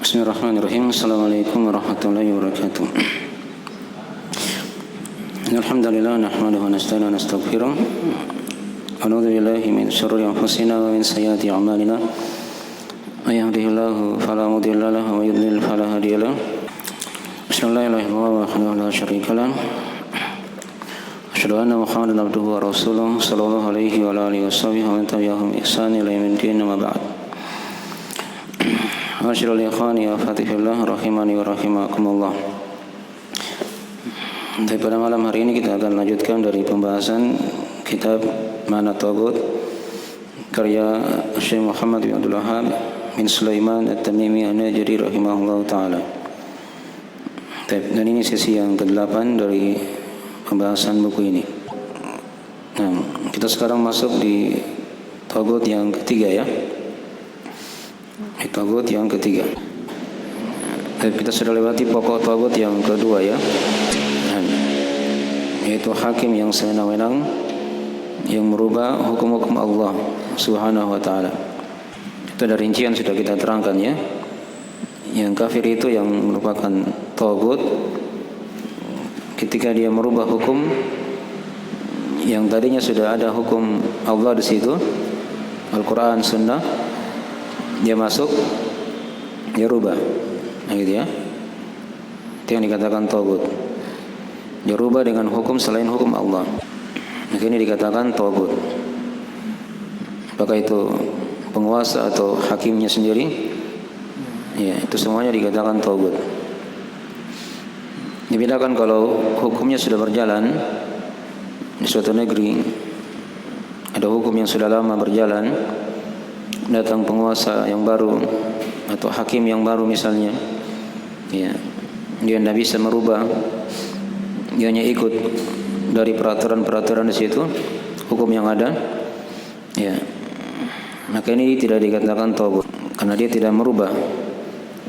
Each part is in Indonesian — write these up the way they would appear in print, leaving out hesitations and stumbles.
Bismillahirrahmanirrahim. Assalamualaikum warahmatullahi wabarakatuh. Alhamdulillah nahmaduhu wa nasta'inuhu wa nastaghfiruh. A'udzu billahi min syururi anfusina wa min sayyiati a'malina. May yahdihillahu fala mudilla lahu wa may yudlil fala hadiya lahu. Asyhadu an la ilaha illallah wahdahu la syarika lahu. Asyhadu anna Muhammadan abduhu wa rasuluhu sallallahu alaihi wa alihi washabihi wa man tabi'ahum bi ihsan ila yaumil din amma ba'd. Masyarul ikhwani wa fatihillah rahimani wa rahimakumullah. Pada malam hari ini kita akan lanjutkan dari pembahasan kitab Ma'na Taghut karya Syekh Muhammad bin Abdul Wahhab bin Sulaiman At-Tamimi An-Najdi rahimahullah ta'ala. Dan ini sesi yang ke-8 dari pembahasan buku ini. Nah, kita sekarang masuk di Taghut yang ketiga ya. Taghut yang ketiga. Kita sudah lewati pokok taghut yang kedua ya, yaitu hakim yang sewenang-wenang yang merubah hukum-hukum Allah Subhanahu wa taala. Itu dari rincian sudah kita terangkan ya. Yang kafir itu yang merupakan taghut ketika dia merubah hukum yang tadinya sudah ada hukum Allah di situ, Al-Qur'an, Sunnah, dia masuk, dia rubah, gitu ya. Itu yang dikatakan taghut. Dia rubah dengan hukum selain hukum Allah. Maka ini dikatakan taghut. Apakah itu penguasa atau hakimnya sendiri? Ya, itu semuanya dikatakan taghut. Dibedakan kalau hukumnya sudah berjalan di suatu negeri, ada hukum yang sudah lama berjalan, datang penguasa yang baru atau hakim yang baru misalnya, ya, dia tidak bisa merubah, dia hanya ikut dari peraturan-peraturan di situ, hukum yang ada, ya, maka ini tidak dikatakan taghut karena dia tidak merubah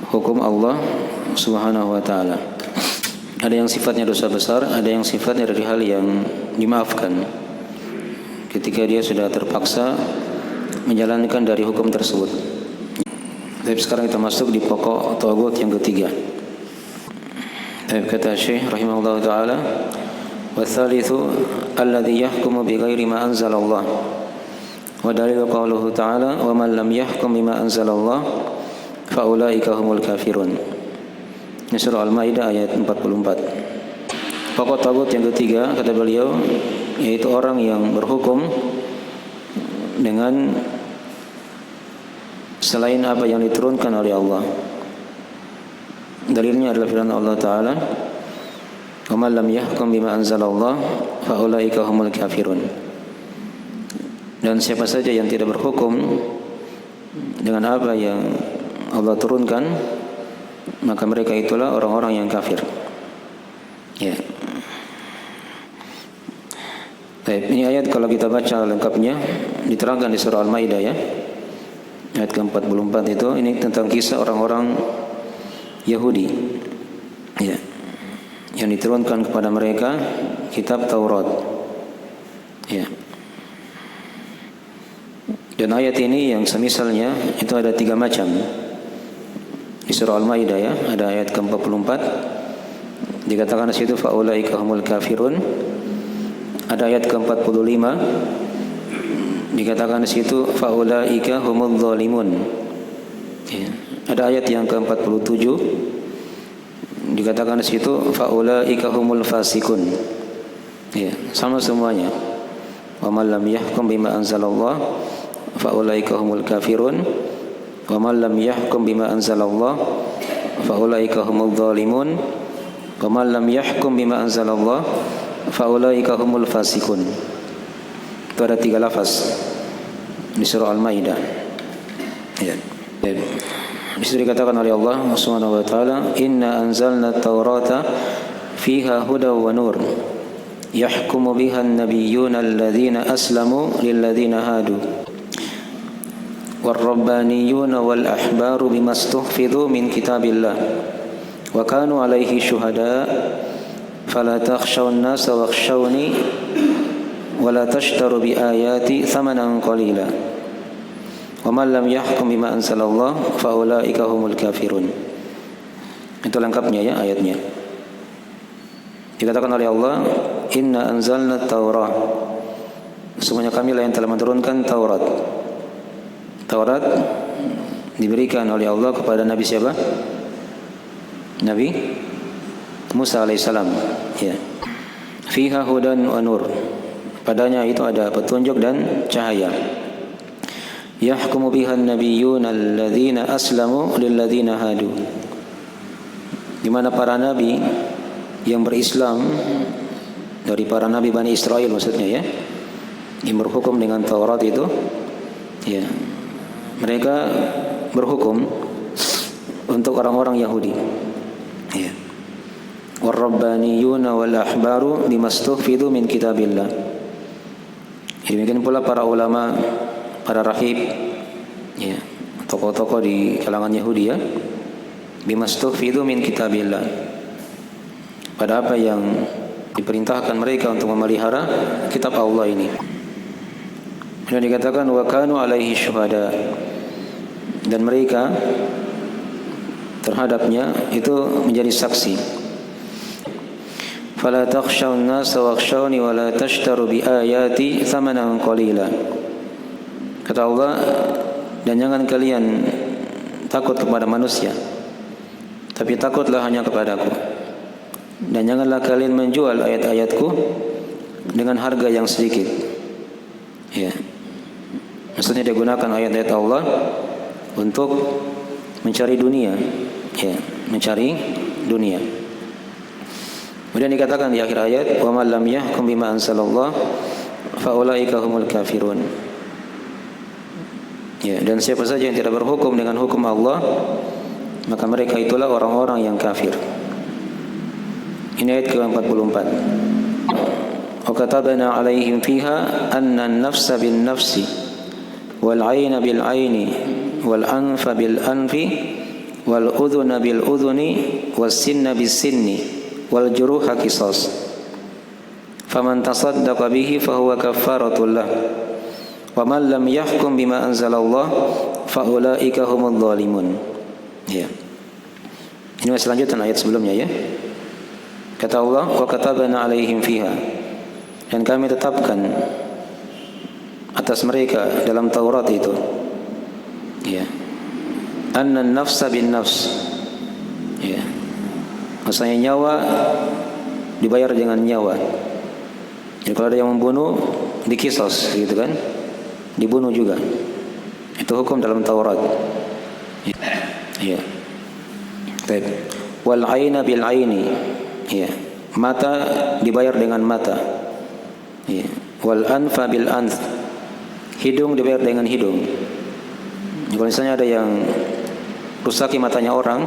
hukum Allah Subhanahu wa taala. Ada yang sifatnya dosa besar, ada yang sifatnya dari hal yang dimaafkan ketika dia sudah terpaksa menjalankan dari hukum tersebut. Tapi sekarang kita masuk di pokok taghut yang ketiga. Kata Syekh rahimahullah taala, wa tsalitsu alladhi yahkumu bighairi ma anzalallah. Wa dalil qauluhu ta'ala, wa man lam yahkum bima anzalallah fa ulaika humul kafirun. Ini surah Al-Maidah ayat 44. Pokok taghut yang ketiga kata beliau yaitu orang yang berhukum dengan selain apa yang diturunkan oleh Allah. Dalilnya adalah firman Allah Ta'ala, wa man lam yahkum bima anzalallah fa ulaika humul kafirun. Dan siapa saja yang tidak berhukum dengan apa yang Allah turunkan, maka mereka itulah orang-orang yang kafir. Ya. Baik, ini ayat kalau kita baca lengkapnya diterangkan di surah Al-Maidah ya. Ayat ke-44 itu ini tentang kisah orang-orang Yahudi ya, yang diturunkan kepada mereka kitab Taurat ya. Dan ayat ini yang semisalnya itu ada 3 macam di surah Al-Maidah ya. Ada ayat ke-44 dikatakan di situ faulaika humul kafirun. Ada ayat ke-45 dikatakan di situ faulaika humudz zalimun. Ya. Ada ayat yang ke-47 dikatakan di situ faulaika humul fasikun. Ya, sama semuanya. Wa man lam yahkum bima anzalallah faulaika humul kafirun. Wa man lam yahkum bima anzalallah faulaika humudz zalimun. Wa man lam yahkum bima anzalallah faulaika humul fasikun. Itu ada 3 lafaz di surah Al-Maidah. Ya. Di situ dikatakan oleh Allah Subhanahu wa taala, "Inna anzalna at-taurata fiha huda wa nur. Yahkumu biha an-nabiyyuna alladhina aslamu lilladhina hadu. War-rabbaniyuna wal ahbaru bima istuhfidhu min kitabillah. Wa kanu 'alaihi syuhada. Fala takhshawun nasa wakhshawni wa la tashtaru bi ayati thamanan qalila." Wa man lam yahkum bima anzalallah fa ulaika humul kafirun. Itu lengkapnya ya ayatnya. Dikatakan oleh Allah, inna anzalna Taurah, sesungguhnya kami lah yang telah menurunkan Taurat. Taurat diberikan oleh Allah kepada Nabi siapa? Nabi Musa alaihissalam. Ya. Fiha hudan wa nur, padanya itu ada petunjuk dan cahaya. Yahkumu biha an-nabiyyuna alladzina aslamu lilladzina hadu, di mana para nabi yang berislam dari para nabi Bani Israel maksudnya ya, yang berhukum dengan Taurat itu ya, mereka berhukum untuk orang-orang Yahudi ya. War-rabbaniyuna wal ahbaru bimastuhfidu min kitabillah. Demikian pula para ulama, para rahib ya, tokoh-tokoh di kalangan Yahudi ya, bimastuhfidu min kitabillah, pada apa yang diperintahkan mereka untuk memelihara kitab Allah ini. Dan dikatakan wa kanu alaihi syuhada, dan mereka terhadapnya itu menjadi saksi. Fala takhshawun nasa wakhshawni wa la tashtaru bi ayati thamanan qalila. Kata Allah, dan jangan kalian takut kepada manusia, tapi takutlah hanya kepadaku. Dan janganlah kalian menjual ayat-ayatku dengan harga yang sedikit. Ya. Maksudnya dia gunakan ayat-ayat Allah untuk mencari dunia. Ya, mencari dunia. Kemudian dikatakan di akhir ayat, wa man lam yahkum bima anzalallah fa ulaika humul kafirun. Ya, dan siapa saja yang tidak berhukum dengan hukum Allah, maka mereka itulah orang-orang yang kafir. Ini ayat ke-44. Wa katabna 'alaihim fiha anna an-nafsa bin-nafsi wal 'ayna bil-'ayni wal anfa bil-anfi wal udhuna bil-udhuni was sinna bis-sinni wal juruha qisas. Faman tasaddaqa bihi fahuwa kaffaratul lah. Wa man lam yahkum bima anzalallah fa ulaika humudz zalimun. Ya. Ini masih lanjutan ayat sebelumnya ya. Kata Allah, wa katabna 'alaihim fiha, dan kami tetapkan atas mereka dalam Taurat itu ya, anna an-nafsa bin nafs ya, maksudnya nyawa dibayar dengan nyawa. Jadi kalau ada yang membunuh dikisos gitu kan, dibunuh juga. Itu hukum dalam Taurat. Ya. Baik. Wal 'aina bil 'aini. Ya. Mata dibayar dengan mata. Ya. Wal anfa bil anf. Hidung dibayar dengan hidung. Kalau misalnya ada yang rusaki matanya orang,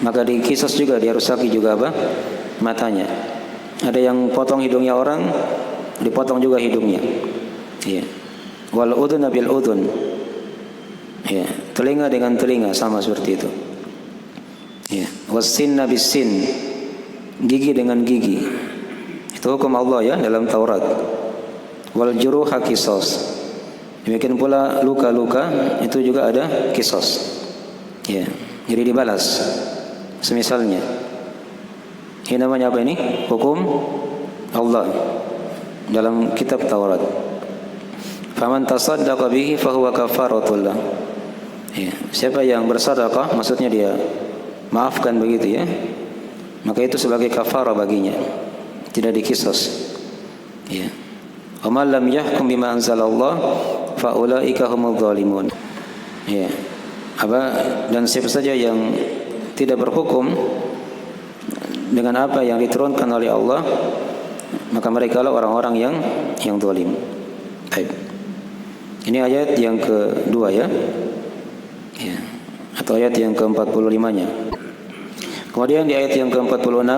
maka dikisos juga, dia rusaki juga apa? Matanya. Ada yang potong hidungnya orang, dipotong juga hidungnya. Ya. Wal udhun bil udhun. Ya, telinga dengan telinga sama seperti itu. Ya, was sinna bis sin. Gigi dengan gigi. Itu hukum Allah ya dalam Taurat. Wal juruha qisas. Demikian pula luka-luka itu juga ada qisas. Ya, jadi dibalas. Semisalnya. Ini namanya apa ini? Hukum Allah dalam kitab Taurat. Faman tasaddaqa bihi fahuwa kafaratul lah. Ya, siapa yang bersedekah, maksudnya dia maafkan begitu ya, maka itu sebagai kafarah baginya, tidak dikisos. Ya. Wa man lam yahkum bima anzalallah fa ulaika humudz zalimun. Ya. Dan siapa saja yang tidak berhukum dengan apa yang diturunkan oleh Allah, maka mereka lah orang-orang yang zalim. Baik. Ini ayat yang kedua ya. Ya. Atau ayat yang ke-45-nya. Kemudian di ayat yang ke-46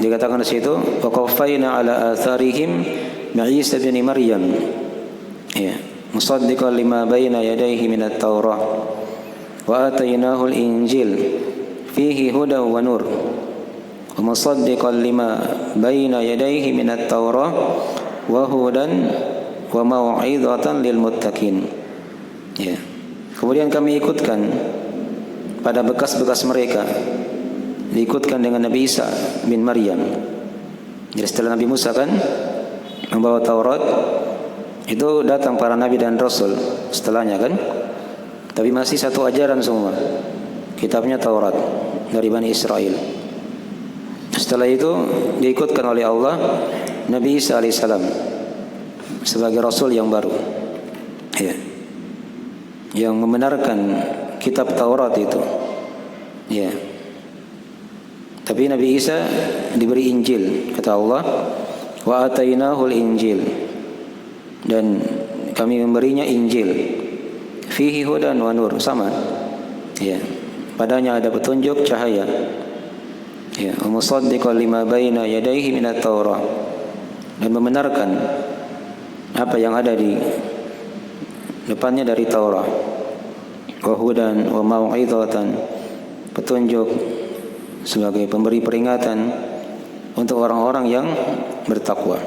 dikatakan di situ, wa qaffayna ala atharihim bi Isa bin Maryam. Ya, musaddiqan lima baina yadayhi minat Taurah wa atainahu al-Injil fihi hudan wa nur. Wa musaddiqan lima baina yadayhi minat Taurah wa hudan wa mau'izatan lil muttaqin. Ya. Kemudian kami ikutkan pada bekas-bekas mereka, diikutkan dengan Nabi Isa bin Maryam. Jadi setelah Nabi Musa kan membawa Taurat, itu datang para nabi dan rasul setelahnya kan, tapi masih satu ajaran semua, kitabnya Taurat dari Bani Israel. Setelah itu diikutkan oleh Allah Nabi Isa alaihissalam sebagai rasul yang baru, ya, yang membenarkan kitab Taurat itu, ya. Tapi Nabi Isa diberi Injil, kata Allah, wa atainahul Injil, dan kami memberinya Injil, fihi hudan wa nur, sama, ya, padanya ada petunjuk, cahaya, ya, musaddiqan lima baina yadayhi minat Taurah, dan membenarkan apa yang ada di depannya dari Taurat, wa hudan wa mau'izatan, petunjuk sebagai pemberi peringatan untuk orang-orang yang bertakwa,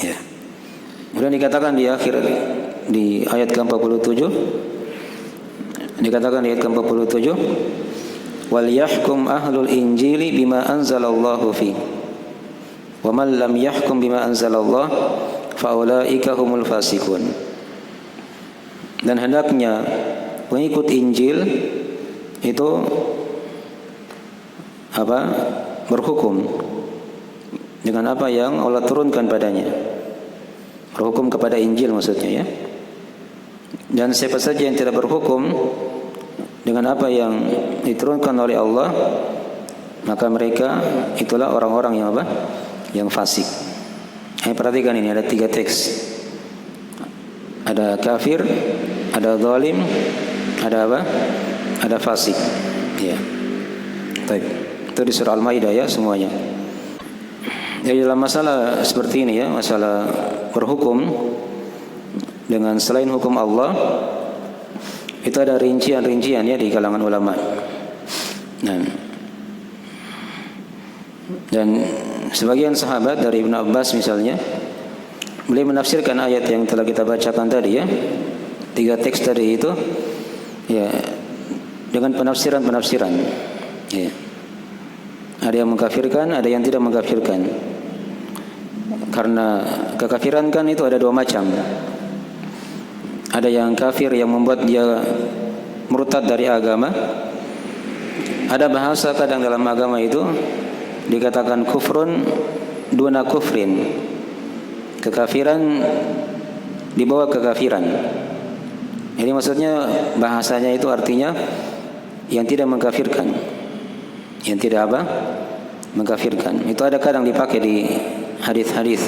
ya. Kemudian dikatakan di akhir, di ayat ke-47, dikatakan di ayat ke-47, wal yahkum ahlul injili bima anzalallahu fi wa man lam yahkum bima anzalallah fa ulaika humul fasiqun. Dan hendaknya pengikut Injil itu berhukum dengan apa yang Allah turunkan padanya, berhukum kepada Injil maksudnya, ya. Dan siapa saja yang tidak berhukum dengan apa yang diturunkan oleh Allah, maka mereka itulah orang-orang yang yang fasik. Perhatikan ini, ada 3 teks, ada kafir, ada zalim, ada ada fasik, ya. Baik, itu di surah Al-Maidah, ya, semuanya. Jadi dalam masalah seperti ini, ya, masalah berhukum dengan selain hukum Allah, itu ada rincian-rincian, ya, di kalangan ulama. Dan sebagian sahabat dari Ibn Abbas misalnya, beliau menafsirkan ayat yang telah kita bacakan tadi, ya, 3 teks tadi itu, ya, dengan penafsiran-penafsiran, ya. Ada yang mengkafirkan, ada yang tidak mengkafirkan. Karena kekafiran kan itu ada 2 macam. Ada yang kafir yang membuat dia murtad dari agama. Ada bahasa kadang dalam agama itu dikatakan kufrun duna kufrin, kekafiran di bawah kekafiran. Jadi maksudnya bahasanya itu artinya yang tidak mengkafirkan, yang tidak mengkafirkan. Itu ada kadang dipakai di hadis-hadis,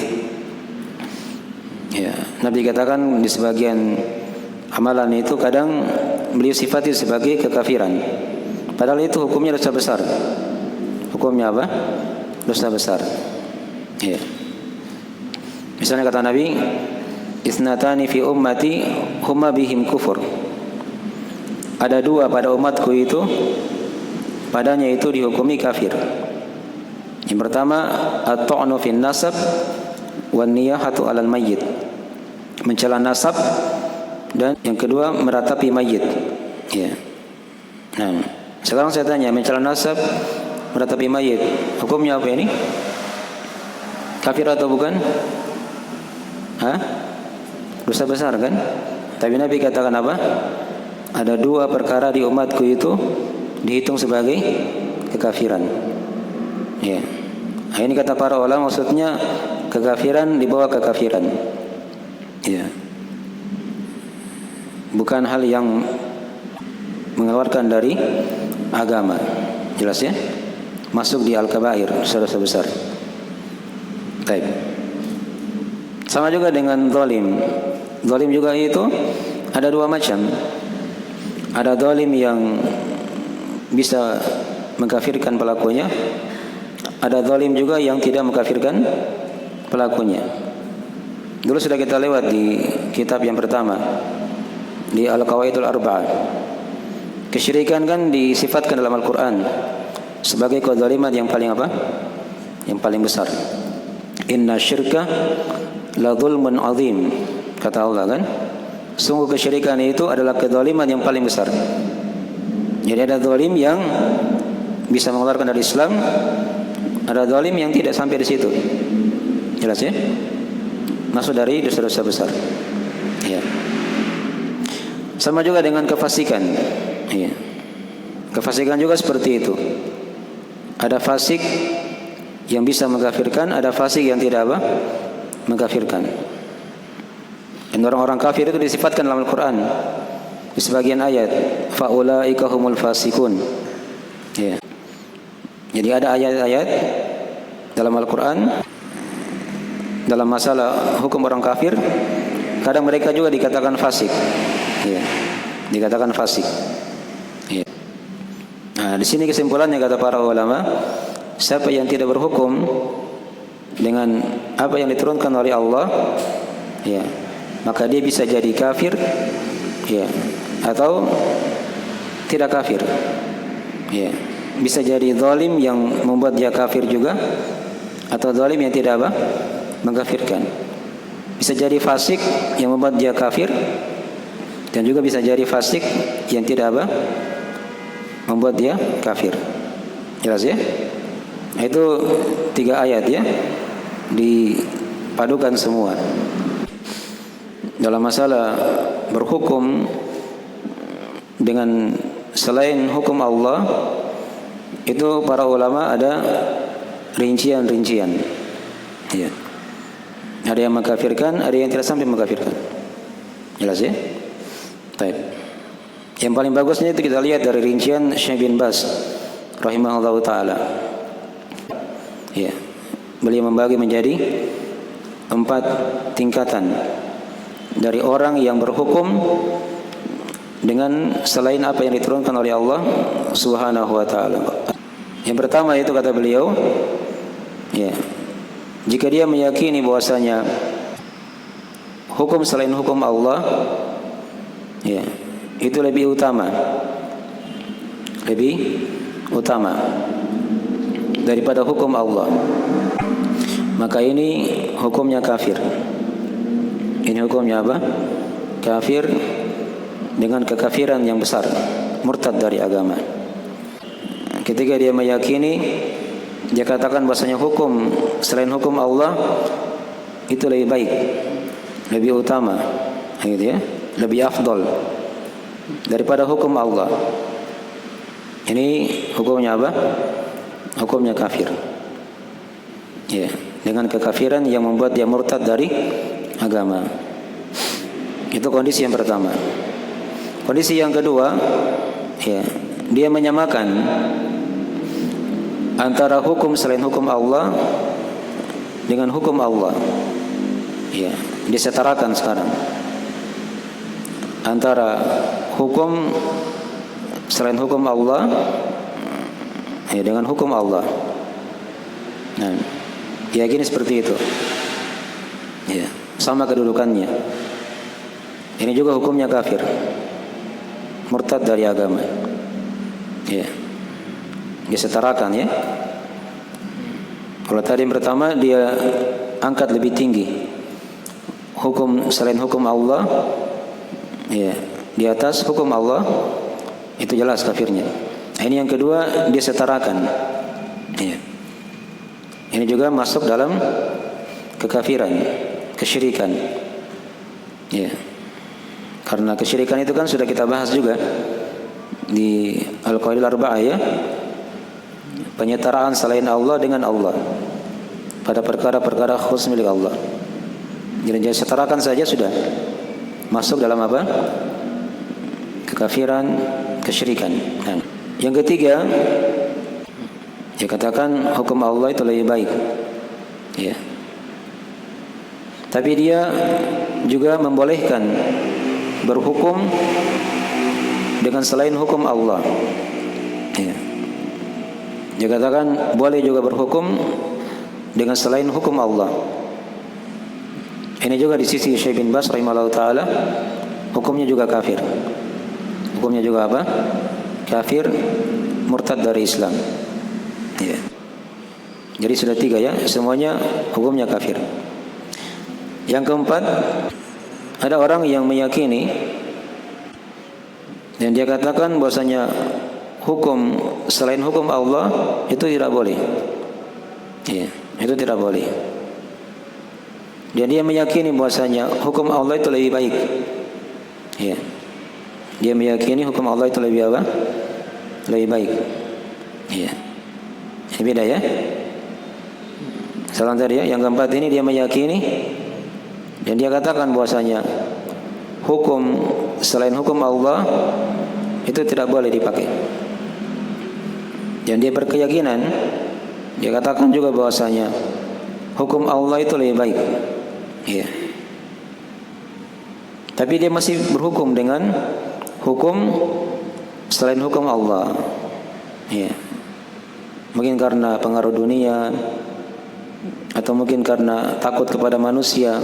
ya. Nabi katakan di sebagian amalan itu kadang beliau sifati sebagai kekafiran, padahal itu hukumnya dosa besar. Hukumnya apa? Dosa besar, ya. Misalnya kata Nabi, isnatani fi ummati huma bihim kufur. Ada 2 pada umatku itu, padanya itu dihukumi kafir. Yang pertama, at-ta'nu fin nasab wan niyahatu 'alal mayyit, mencela nasab, dan yang kedua meratapi mayit, ya. Nah, sekarang saya tanya, mencela nasab, meratapi mayit, hukumnya apa ini? Kafir atau bukan? Dosa besar kan? Tapi Nabi katakan apa? Ada 2 perkara di umatku itu dihitung sebagai kekafiran, ya. Nah, ini kata para ulama maksudnya kekafiran di bawah kekafiran, ya. Bukan hal yang mengeluarkan dari agama, jelas, ya. Masuk di al-kabair, dosa-dosa besar. Baik. Sama juga dengan zalim. Zalim juga itu ada 2 macam. Ada zalim yang bisa mengkafirkan pelakunya, ada zalim juga yang tidak mengkafirkan pelakunya. Dulu sudah kita lewat di kitab yang pertama, di Al-Qawaidul Arba'ah. Kesyirikan kan disifatkan dalam Al-Quran sebagai kezaliman yang paling yang paling besar. Inna syirka la zulmun azim, kata Allah kan, sungguh kesyirikan itu adalah kezaliman yang paling besar. Jadi ada zalim yang bisa mengeluarkan dari Islam, ada zalim yang tidak sampai di situ. Jelas ya? Masuk dari dosa-dosa besar. Ya. Sama juga dengan kefasikan. Ya. Kefasikan juga seperti itu. Ada fasik yang bisa mengkafirkan, ada fasik yang tidak apa? Mengkafirkan. Dan orang-orang kafir itu disifatkan dalam Al-Quran di sebagian ayat, faulaika humul fasikun. Ya. Jadi ada ayat-ayat dalam Al-Quran dalam masalah hukum orang kafir, kadang mereka juga dikatakan fasik. Ya. Dikatakan fasik. Ya. Nah, di sini kesimpulannya kata para ulama, siapa yang tidak berhukum dengan apa yang diturunkan oleh Allah, ya, maka dia bisa jadi kafir, ya, atau tidak kafir, ya. Bisa jadi zalim yang membuat dia kafir juga, atau zalim yang tidak apa? Mengkafirkan. Bisa jadi fasik yang membuat dia kafir, dan juga bisa jadi fasik yang tidak apa? Membuat dia kafir. Jelas ya? Itu 3 ayat ya, dipadukan semua. Dalam masalah berhukum dengan selain hukum Allah, itu para ulama ada rincian-rincian. Ya. Ada yang mengkafirkan, ada yang tidak sampai mengkafirkan. Jelas ya? Baik. Yang paling bagusnya itu kita lihat dari rincian Syekh bin Baz rahimahullahu taala. Ya. Beliau membagi menjadi 4 tingkatan dari orang yang berhukum dengan selain apa yang diturunkan oleh Allah Subhanahu wa taala. Yang pertama itu kata beliau, ya, jika dia meyakini bahwasanya hukum selain hukum Allah, ya, itu lebih utama daripada hukum Allah, maka ini hukumnya kafir. Ini hukumnya apa? Kafir dengan kekafiran yang besar, murtad dari agama. Ketika dia meyakini, dia katakan bahasanya hukum selain hukum Allah itu lebih baik, lebih utama, gitu ya, lebih afdol daripada hukum Allah. Ini hukumnya apa? Hukumnya kafir. Ya, dengan kekafiran yang membuat dia murtad dari agama. Itu kondisi yang pertama. Kondisi yang kedua, ya, dia menyamakan antara hukum selain hukum Allah dengan hukum Allah. Ya, disetarakan sekarang antara hukum selain hukum Allah, ya, dengan hukum Allah. Nah, yakini seperti itu. Ya, sama kedudukannya. Ini juga hukumnya kafir, murtad dari agama. Ya, disetarakan ya. Kalau tadi yang pertama dia angkat lebih tinggi hukum selain hukum Allah, ya, di atas hukum Allah, itu jelas kafirnya. Ini yang kedua, dia setarakan. Ya. Ini juga masuk dalam kekafiran, kesyirikan. Ya. Karena kesyirikan itu kan sudah kita bahas juga di Al-Qawaidul Arba'ah ya. Penyetaraan selain Allah dengan Allah pada perkara-perkara khusus milik Allah. Jadi setarakan saja sudah masuk dalam apa? Kekafiran, kesyirikan. Nah, yang ketiga, dia katakan hukum Allah itu lebih baik. Ya. Tapi dia juga membolehkan berhukum dengan selain hukum Allah. Ya. Dia katakan boleh juga berhukum dengan selain hukum Allah. Ini juga di sisi Syekh bin Baz rahimahullah taala, hukumnya juga kafir. Hukumnya juga apa? Kafir, murtad dari Islam. Ya. Jadi sudah 3 ya, semuanya hukumnya kafir. Yang keempat, ada orang yang meyakini dan dia katakan bahwasanya hukum selain hukum Allah itu tidak boleh. Ya, itu tidak boleh. Dan dia meyakini bahwasanya hukum Allah itu lebih baik. Ya. Dia meyakini hukum Allah itu lebih apa? Lebih baik. Ya. Ini beda ya. Salam tadi ya. Yang keempat ini dia meyakini dan dia katakan bahwasanya hukum selain hukum Allah itu tidak boleh dipakai. Dan dia berkeyakinan, dia katakan juga bahwasanya hukum Allah itu lebih baik. Ya. Tapi dia masih berhukum dengan hukum selain hukum Allah. Ya. Mungkin karena pengaruh dunia atau mungkin karena takut kepada manusia.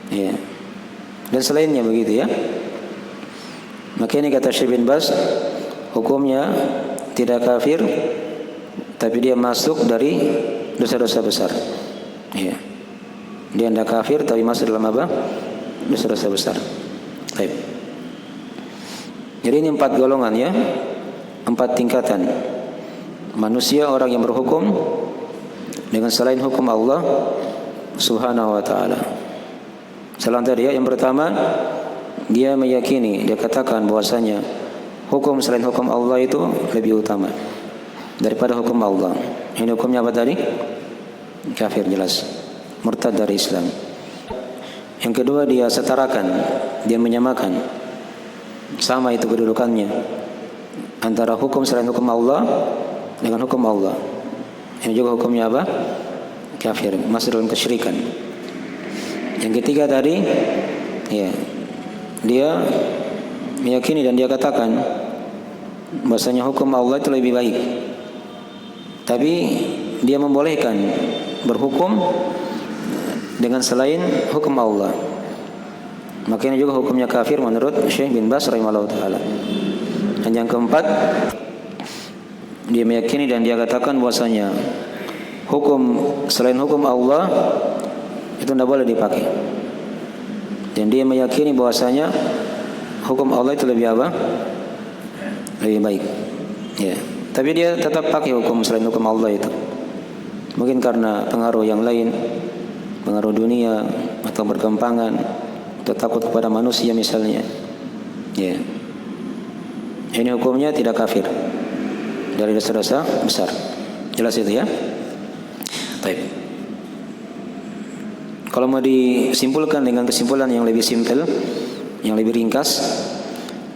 Ya. Dan selainnya begitu ya. Maka ini kata Syekh bin Baz, hukumnya tidak kafir, tapi dia masuk dari dosa-dosa besar. Ya. Dia tidak kafir tapi masuk dalam apa? Dosa-dosa besar. Baik. Jadi ini 4 golongan ya, 4 tingkatan manusia, orang yang berhukum dengan selain hukum Allah Subhanahu wa taala. Salam tadi ya, yang pertama dia meyakini, dia katakan bahwasanya hukum selain hukum Allah itu lebih utama daripada hukum Allah. Ini hukumnya apa tadi? Kafir jelas, murtad dari Islam. Yang kedua dia setarakan, dia menyamakan, sama itu kedudukannya antara hukum selain hukum Allah dengan hukum Allah. Ini juga hukumnya apa? Kafir, masuk dalam kesyirikan. Yang ketiga tadi, ya, dia meyakini dan dia katakan bahwasanya hukum Allah itu lebih baik, tapi dia membolehkan berhukum dengan selain hukum Allah. Makanya juga hukumnya kafir menurut Syekh bin Baz rahimahullah taala. Dan yang keempat, dia meyakini dan dia katakan bahwasanya hukum selain hukum Allah itu tidak boleh dipakai. Dan dia meyakini bahwasanya hukum Allah itu lebih apa? Lebih baik. Ya. Tapi dia tetap pakai hukum selain hukum Allah itu. Mungkin karena pengaruh yang lain, pengaruh dunia atau berkembangan, atau takut kepada manusia misalnya. Ya. Ini hukumnya tidak kafir dari dosa-dosa besar. Jelas itu ya? Baik. Kalau mau disimpulkan dengan kesimpulan yang lebih simpel, yang lebih ringkas,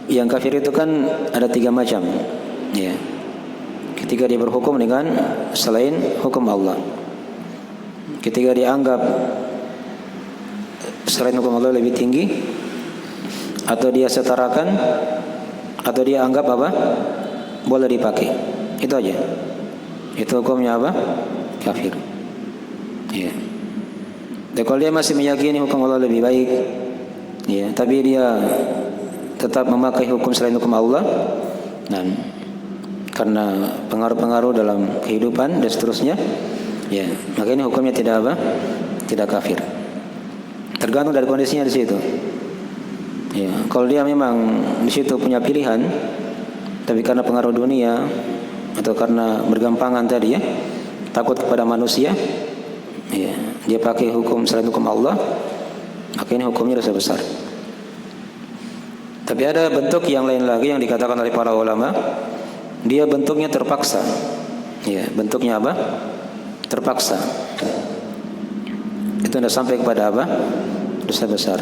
yang kafir itu kan ada 3 macam. Ya. Ketika dia berhukum dengan selain hukum Allah, ketika dia anggap selain hukum Allah lebih tinggi, atau dia setarakan, atau dia anggap apa? Boleh dipakai. Itu aja. Itu hukumnya apa? Kafir. Ya. Dan kalau dia masih meyakini hukum Allah lebih baik, ya, tapi dia tetap memakai hukum selain hukum Allah, dan karena pengaruh-pengaruh dalam kehidupan dan seterusnya, ya, maka ini hukumnya tidak apa? Tidak kafir. Tergantung dari kondisinya di situ. Ya, kalau dia memang di situ punya pilihan, tapi karena pengaruh dunia atau karena bergampangan tadi ya, takut kepada manusia, ya, dia pakai hukum selain hukum Allah, maka ini hukumnya dosa besar. Tapi ada bentuk yang lain lagi yang dikatakan oleh para ulama, dia bentuknya terpaksa. Ya, bentuknya apa? Terpaksa. Itu sudah sampai kepada apa? Dosa besar.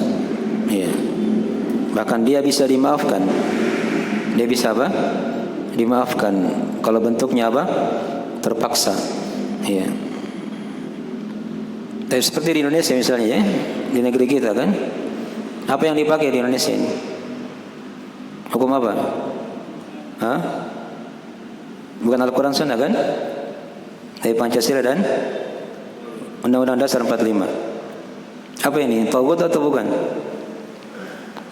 Ya. Bahkan dia bisa dimaafkan. Dia bisa apa? Dimaafkan kalau bentuknya apa? Terpaksa. Ya. Tapi seperti di Indonesia misalnya ya, di negeri kita kan, apa yang dipakai di Indonesia ini? Hukum apa? Hah? Bukan Al-Quran Sunnah kan? Dari Pancasila dan Undang-Undang Dasar 45. Apa ini? Tagut atau bukan?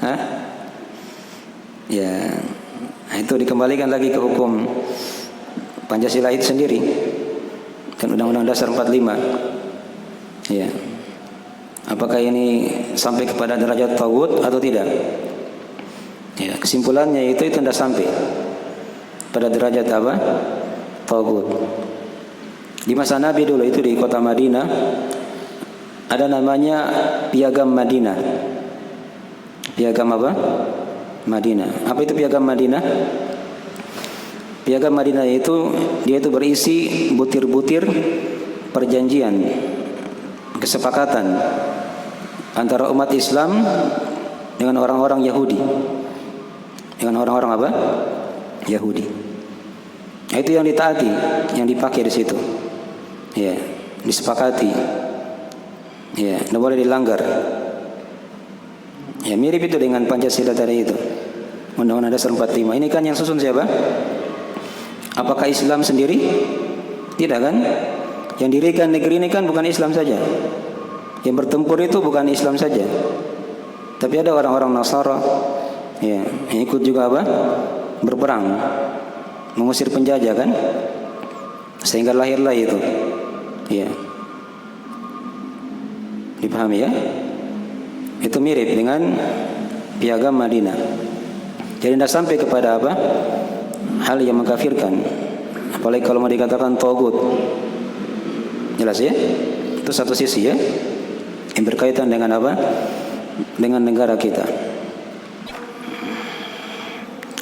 Hah? Ya, itu dikembalikan lagi ke hukum Pancasila itu sendiri dan Undang-Undang Dasar 45. Ya. Apakah ini sampai kepada derajat tagut atau tidak? Ya, kesimpulannya itu tidak sampai pada derajat apa? Tagut. Di masa Nabi dulu itu di kota Madinah ada namanya piagam Madinah. Piagam apa? Madinah. Apa itu piagam Madinah? Piagam Madinah itu dia itu berisi butir-butir perjanjian, kesepakatan antara umat Islam dengan orang-orang Yahudi. Dengan orang-orang apa? Yahudi. Nah, itu yang ditaati, yang dipakai di situ. Ya, disepakati. Ya, tidak boleh dilanggar. Ya, mirip itu dengan Pancasila tadi itu. Undang-Undang Dasar 45. Ini kan yang susun siapa? Apakah Islam sendiri? Tidak kan? Yang dirikan negeri ini kan bukan Islam saja. Yang bertempur itu bukan Islam saja. Tapi ada orang-orang Nasara, ya, yang ikut juga apa? Berperang, mengusir penjajah kan? Sehingga lahirlah itu. Ya. Dipahami ya? Itu mirip dengan piagam Madinah. Jadi tidak sampai kepada apa? Hal yang mengkafirkan. Apalagi kalau mau dikatakan togut. Jelas ya? Itu satu sisi ya, yang berkaitan dengan apa? Dengan negara kita.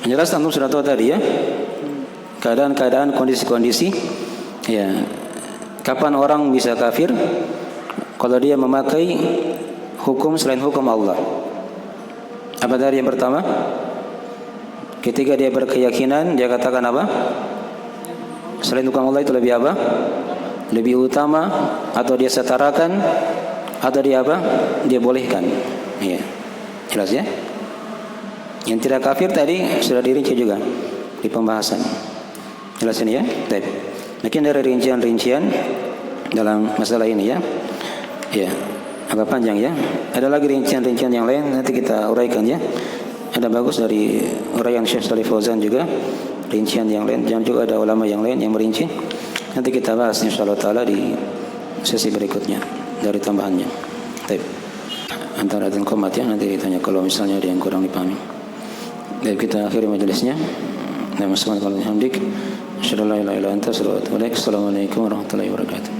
Jelas antum sudah tahu tadi ya, keadaan-keadaan, kondisi-kondisi. Ya, kapan orang bisa kafir? Kalau dia memakai hukum selain hukum Allah. Apa tadi yang pertama? Ketika dia berkeyakinan, dia katakan apa? Selain hukum Allah itu lebih apa? Lebih utama, atau dia setarakan, atau dia apa? Dia bolehkan. Ya, jelas ya. Yang tidak kafir tadi sudah dirinci juga di pembahasan. Jelas ini ya. Baik. Mungkin dari rincian-rincian dalam masalah ini ya. Ya, agak panjang ya. Ada lagi rincian-rincian yang lain, nanti kita uraikan ya. Ada bagus dari uraian Syekh Shalih Fauzan juga, rincian yang lain, dan juga ada ulama yang lain yang merinci. Nanti kita bahas insyaallah taala di sesi berikutnya dari tambahannya. Baik. Antara dan komat ya, nanti ditanya kalau misalnya ada yang kurang dipahami. Baik, kita akhiri majelisnya. Assalamualaikum warahmatullahi wabarakatuh. Assalamualaikum warahmatullahi wabarakatuh.